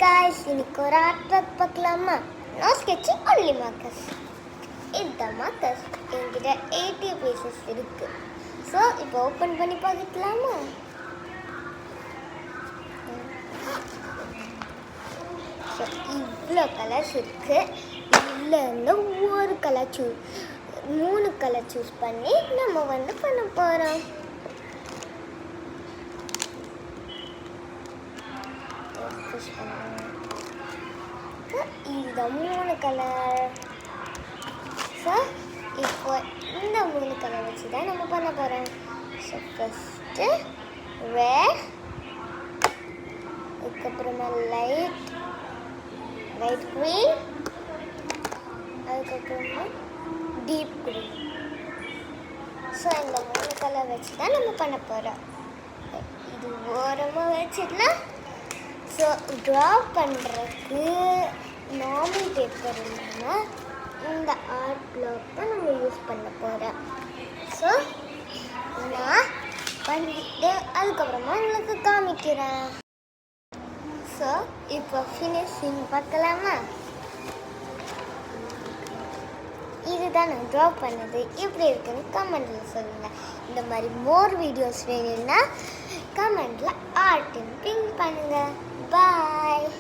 guys, இன்னைக்கு ஒரு art work பார்க்கலாமா? No sketching only markers. இதுதான் மார்க்கர்ஸ். என்கிட்ட 80 பீசஸ் இருக்கு. ஸோ இப்போ ஓப்பன் பண்ணி பார்க்கலாமா? ஸோ இவ்வளோ கலர்ஸ் இருக்கு. இதில் ஒரு கலர் மூணு கலர் சூஸ் பண்ணி நம்ம பண்ண போகிறோம். இதுதான் மூணு கலர். ஸோ இப்போ இந்த மூணு கலர் வச்சு தான் நம்ம பண்ண போகிறோம். ஸோ ஃபஸ்ட்டு ரெட், அதுக்கப்புறமா லைட் க்ரீன், அதுக்கப்புறமா டீப் க்ரீன். ஸோ இந்த மூணு கலர் வச்சு தான் நம்ம பண்ண போகிறோம். இது ஓரமாக வச்சிடலாம். ஸோ ட்ரா பண்ணுறதுக்கு நார்மல் பேப்பர் இல்லாமல் இந்த ஆர்ட் பிளாக் தான் நம்ம யூஸ் பண்ண போகிறோம். ஸோ நான் பண்ணிட்டு அதுக்கப்புறமா உங்களுக்கு காமிக்கிறேன். ஸோ இப்போ ஃபினிஷிங் பார்க்கலாமா? இதுதான் நான் ட்ரா பண்ணது. எப்படி இருக்குன்னு கமெண்டில் சொல்லுங்கள். இந்த மாதிரி மோர் வீடியோஸ் வேணும்னா கமெண்டில் ஆர்ட் பிங்க் பண்ணுங்கள். பாய்.